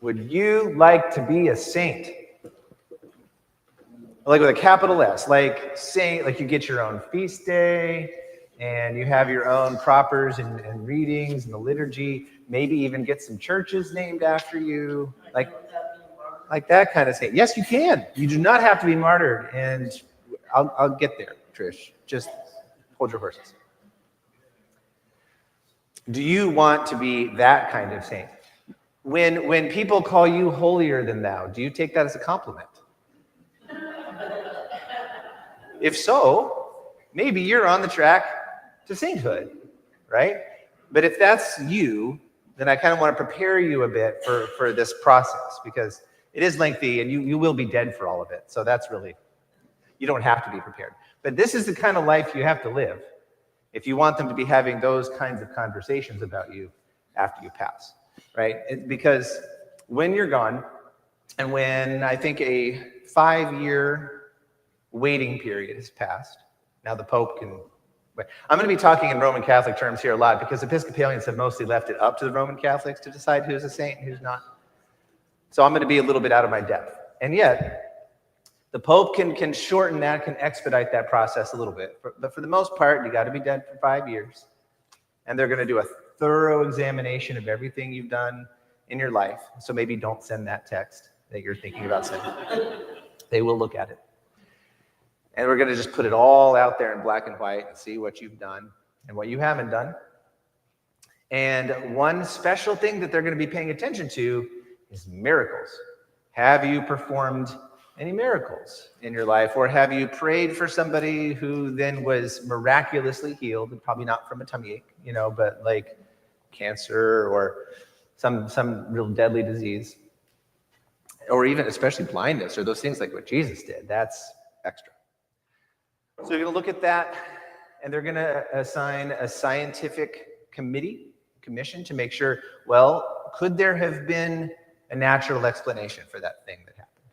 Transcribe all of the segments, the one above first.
Would you like to be a saint? Like with a capital S, like saint, like you get your own feast day and you have your own propers and readings and the liturgy, maybe even get some churches named after you, like that kind of saint. Yes, you can. You do not have to be martyred, and I'll get there, Trish. Just hold your horses. Do you want to be that kind of saint? When people call you holier than thou, do you take that as a compliment? If so, maybe you're on the track to sainthood, right? But if that's you, then I kind of want to prepare you a bit for this process, because it is lengthy and you will be dead for all of it. So that's really, you don't have to be prepared. But this is the kind of life you have to live if you want them to be having those kinds of conversations about you after you pass, right? Because when you're gone, and when I think a 5-year waiting period has passed, now the Pope can, I'm going to be talking in Roman Catholic terms here a lot, because Episcopalians have mostly left it up to the Roman Catholics to decide who's a saint and who's not. So I'm going to be a little bit out of my depth. And yet, the Pope can shorten that, can expedite that process a little bit. But for the most part, you got to be dead for 5 years. And they're going to do a thorough examination of everything you've done in your life. So maybe don't send that text that you're thinking about sending. They will look at it. And we're going to just put it all out there in black and white and see what you've done and what you haven't done. And one special thing that they're going to be paying attention to is miracles. Have you performed any miracles in your life? Or have you prayed for somebody who then was miraculously healed, and probably not from a tummy ache, but like cancer or some real deadly disease, or even especially blindness, or those things like what Jesus did? That's extra. So you're going to look at that, and they're going to assign a scientific commission to make sure, well, could there have been a natural explanation for that thing that happened?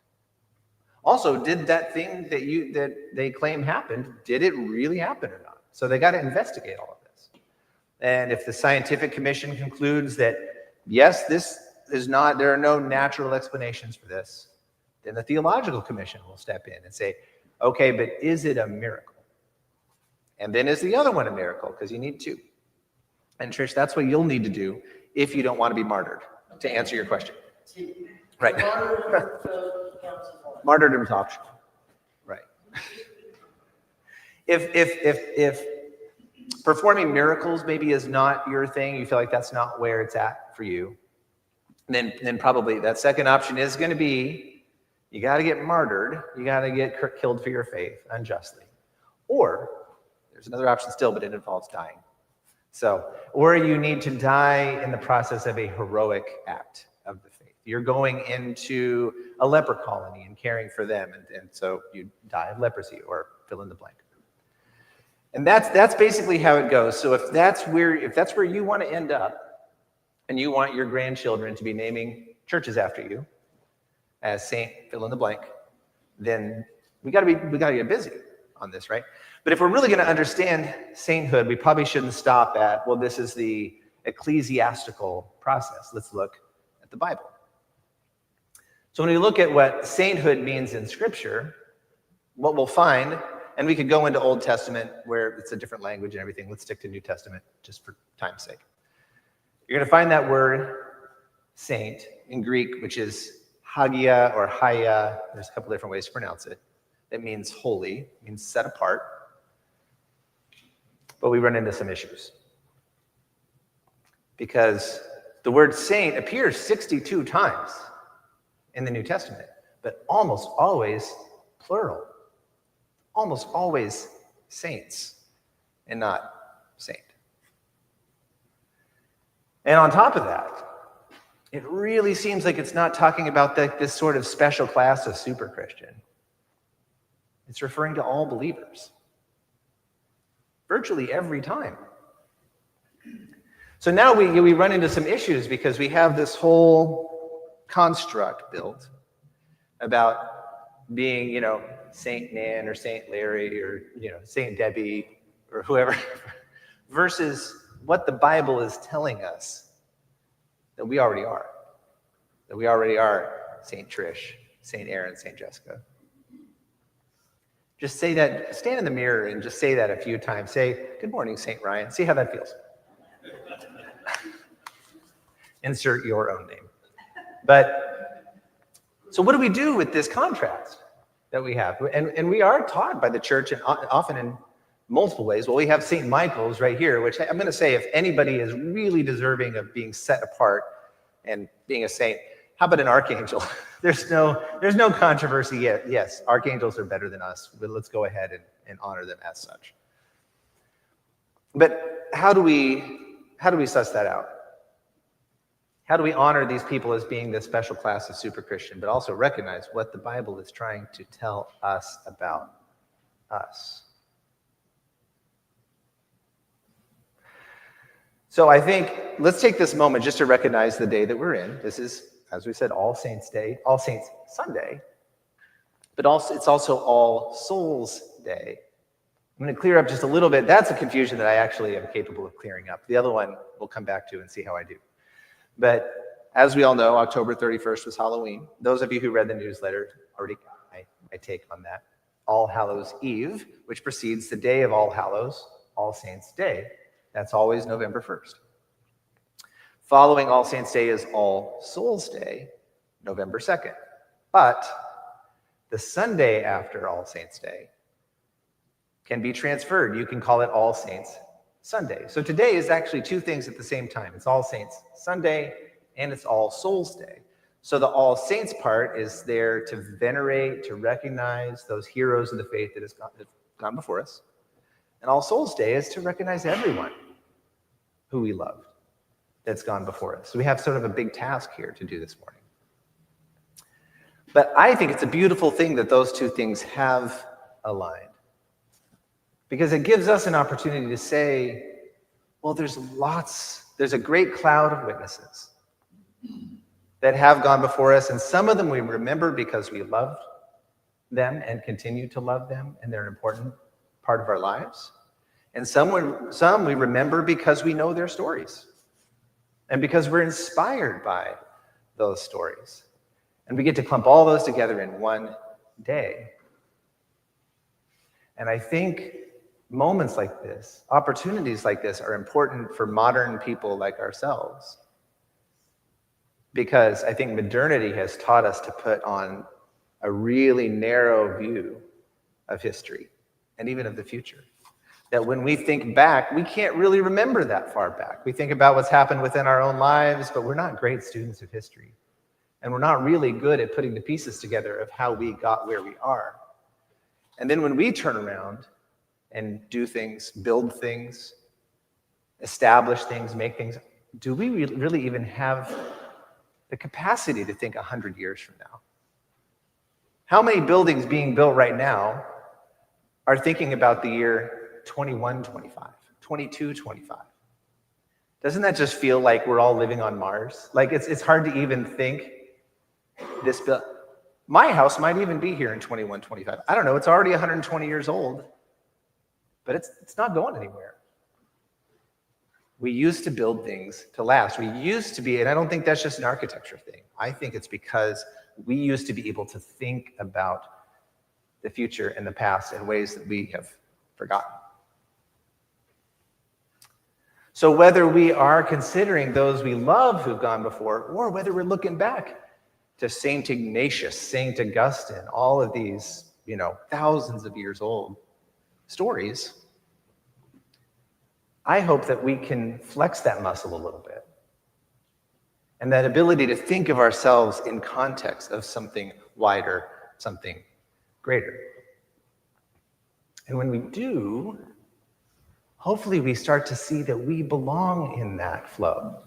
Also, did that thing that they claim happened, did it really happen or not? So they got to investigate all of this. And if the scientific commission concludes that, yes, this is not, there are no natural explanations for this, then the theological commission will step in and say, okay, but is it a miracle? And then is the other one a miracle? Because you need two. And Trish, that's what you'll need to do if you don't want to be martyred, to answer your question. Right. Martyrdom's optional. Right. If performing miracles maybe is not your thing, you feel like that's not where it's at for you, then probably that second option is going to be, you got to get martyred. You got to get killed for your faith unjustly. Or there's another option still, but it involves dying. So, or you need to die in the process of a heroic act of the faith. You're going into a leper colony and caring for them, and so you die of leprosy, or fill in the blank. And that's basically how it goes. So if that's where you want to end up, and you want your grandchildren to be naming churches after you, as Saint fill in the blank, then we got to get busy on this, right? But if we're really going to understand sainthood, we probably shouldn't stop at, well, this is the ecclesiastical process. Let's look at the Bible. So when we look at what sainthood means in Scripture, what we'll find, and we could go into Old Testament where it's a different language and everything. Let's stick to New Testament just for time's sake. You're going to find that word saint in Greek, which is hagia or hagia. There's a couple different ways to pronounce it. It means holy, it means set apart. But we run into some issues, because the word saint appears 62 times in the New Testament, but almost always plural. Almost always saints and not saint. And on top of that, it really seems like it's not talking about this sort of special class of super Christian. It's referring to all believers. Virtually every time. So now we run into some issues, because we have this whole construct built about being, Saint Nan or Saint Larry or, Saint Debbie or whoever, versus what the Bible is telling us that we already are. that we already are St. Trish, St. Aaron, St. Jessica. Just say that, stand in the mirror and just say that a few times. Say, good morning, St. Ryan. See how that feels. Insert your own name. But, so what do we do with this contrast that we have? And we are taught by the church, and often in multiple ways. Well, we have St. Michael's right here, which I'm going to say, if anybody is really deserving of being set apart and being a saint, how about an archangel? There's no controversy yet. Yes, archangels are better than us, but let's go ahead and honor them as such. But how do we suss that out? How do we honor these people as being this special class of super Christian, but also recognize what the Bible is trying to tell us about us? So I think let's take this moment just to recognize the day that we're in. This is, as we said, All Saints Day, All Saints Sunday, but also it's also All Souls Day. I'm going to clear up just a little bit. That's a confusion that I actually am capable of clearing up. The other one we'll come back to and see how I do. But as we all know, October 31st was Halloween. Those of you who read the newsletter already got my take on that. All Hallows Eve, which precedes the day of All Hallows, All Saints Day. That's always November 1st. Following All Saints Day is All Souls Day, November 2nd. But the Sunday after All Saints Day can be transferred. You can call it All Saints Sunday. So today is actually two things at the same time. It's All Saints Sunday and it's All Souls Day. So the All Saints part is there to venerate, to recognize those heroes of the faith that have gone before us. And All Souls Day is to recognize everyone who we loved that's gone before us. So we have sort of a big task here to do this morning. But I think it's a beautiful thing that those two things have aligned, because it gives us an opportunity to say, well, there's a great cloud of witnesses that have gone before us, and some of them we remember because we loved them and continue to love them, and they're an important part of our lives. And some we remember because we know their stories and because we're inspired by those stories. And we get to clump all those together in one day. And I think moments like this, opportunities like this, are important for modern people like ourselves, because I think modernity has taught us to put on a really narrow view of history and even of the future. That when we think back, we can't really remember that far back. We think about what's happened within our own lives, but we're not great students of history. And we're not really good at putting the pieces together of how we got where we are. And then when we turn around and do things, build things, establish things, make things, do we really even have the capacity to think 100 years from now? How many buildings being built right now are thinking about the year 2125, 2225? Doesn't that just feel like we're all living on Mars? Like it's hard to even think this bill. My house might even be here in 2125. I don't know, it's already 120 years old, but it's not going anywhere. We used to build things to last. We used to be, and I don't think that's just an architecture thing. I think it's because we used to be able to think about the future and the past in ways that we have forgotten. So whether we are considering those we love who've gone before, or whether we're looking back to St. Ignatius, St. Augustine, all of these, thousands of years old stories, I hope that we can flex that muscle a little bit. And that ability to think of ourselves in context of something wider, something greater. And when we do, hopefully we start to see that we belong in that flow.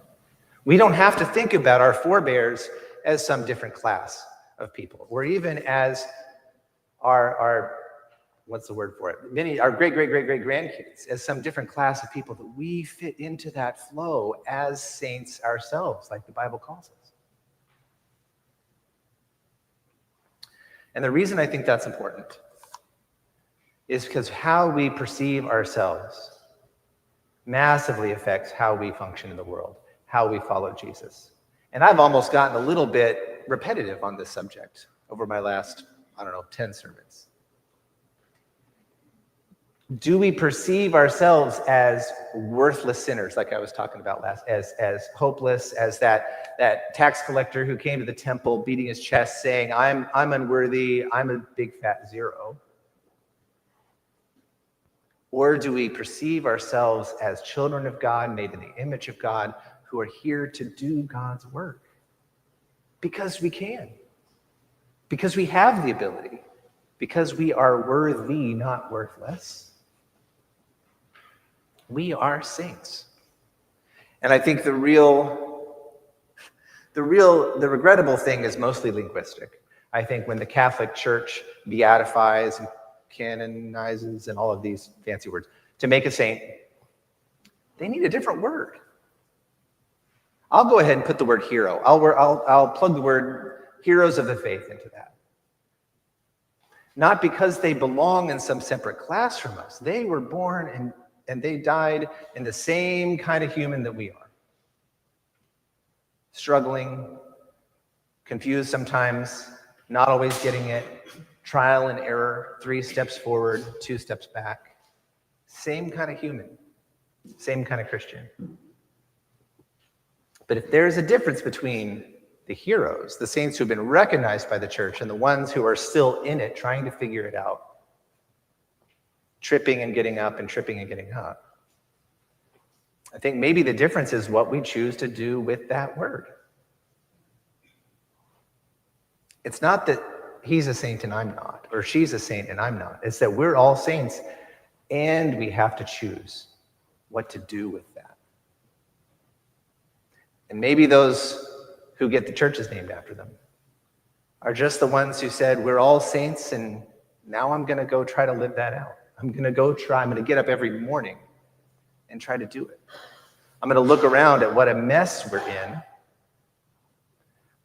We don't have to think about our forebears as some different class of people, or even as our what's the word for it? Our great-great-great-great-grandkids as some different class of people, that we fit into that flow as saints ourselves, like the Bible calls us. And the reason I think that's important is because how we perceive ourselves massively affects how we function in the world, how we follow Jesus. And I've almost gotten a little bit repetitive on this subject over my last, 10 sermons. Do we perceive ourselves as worthless sinners, like I was talking about as hopeless, as that tax collector who came to the temple beating his chest saying, I'm unworthy, I'm a big fat zero? Or do we perceive ourselves as children of God, made in the image of God, who are here to do God's work? Because we can. Because we have the ability. Because we are worthy, not worthless. We are saints. And I think the regrettable thing is mostly linguistic. I think when the Catholic Church beatifies and canonizes and all of these fancy words to make a saint, they need a different word. I'll go ahead and put the word hero. I'll plug the word heroes of the faith into that. Not because they belong in some separate class from us. They were born and they died in the same kind of human that we are. Struggling, confused sometimes, not always getting it, trial and error, 3 steps forward, 2 steps back. Same kind of human, same kind of Christian. But if there's a difference between the heroes, the saints who have been recognized by the church, and the ones who are still in it, trying to figure it out, tripping and getting up and tripping and getting up, I think maybe the difference is what we choose to do with that word. It's not that he's a saint and I'm not, or she's a saint and I'm not. It's that we're all saints, and we have to choose what to do with that. And maybe those who get the churches named after them are just the ones who said, we're all saints, and now I'm going to go try to live that out. I'm going to get up every morning and try to do it. I'm going to look around at what a mess we're in,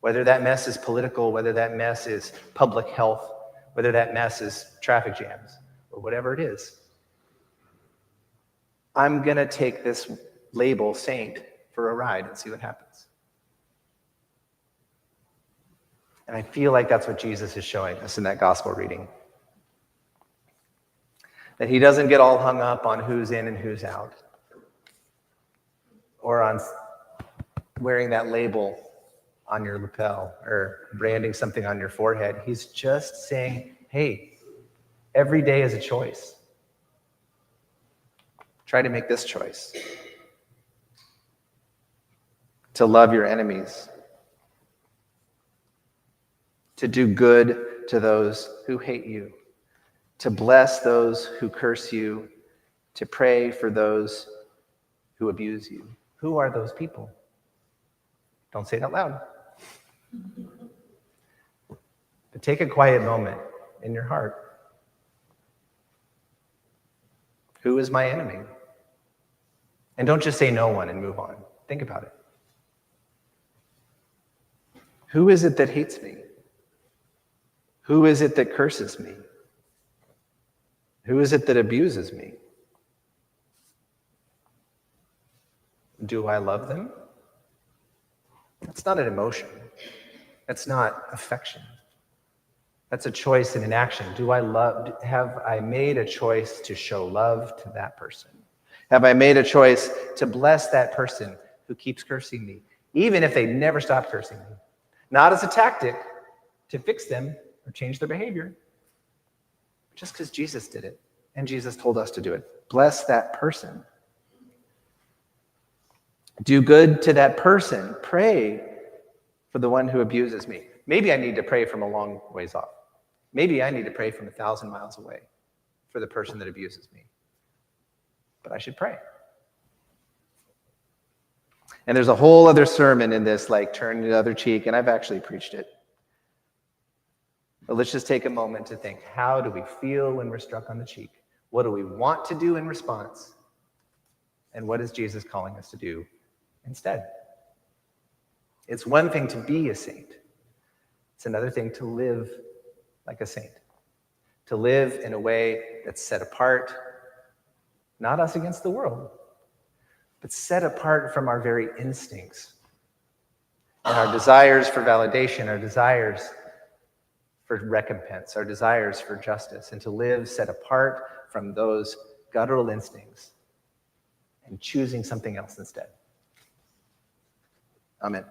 whether that mess is political, whether that mess is public health, whether that mess is traffic jams, or whatever it is. I'm going to take this label saint for a ride and see what happens. And I feel like that's what Jesus is showing us in that gospel reading. That he doesn't get all hung up on who's in and who's out, or on wearing that label on your lapel or branding something on your forehead. He's just saying, hey, every day is a choice. Try to make this choice. To love your enemies. To do good to those who hate you. To bless those who curse you. To pray for those who abuse you. Who are those people? Don't say it out loud. But take a quiet moment in your heart. Who is my enemy? And don't just say no one and move on. Think about it. Who is it that hates me? Who is it that curses me? Who is it that abuses me? Do I love them? That's not an emotion. That's not affection. That's a choice and an action. Have I made a choice to show love to that person? Have I made a choice to bless that person who keeps cursing me, even if they never stop cursing me? Not as a tactic to fix them or change their behavior, just because Jesus did it, and Jesus told us to do it. Bless that person. Do good to that person. Pray for the one who abuses me. Maybe I need to pray from a long ways off. Maybe I need to pray from 1,000 miles away for the person that abuses me. But I should pray. And there's a whole other sermon in this, like turn the other cheek, and I've actually preached it. But let's just take a moment to think, how do we feel when we're struck on the cheek? What do we want to do in response? And what is Jesus calling us to do instead? It's one thing to be a saint. It's another thing to live like a saint. To live in a way that's set apart, not us against the world, but set apart from our very instincts. and our desires for validation, our desires for recompense, our desires for justice, and to live set apart from those guttural instincts and choosing something else instead. Amen.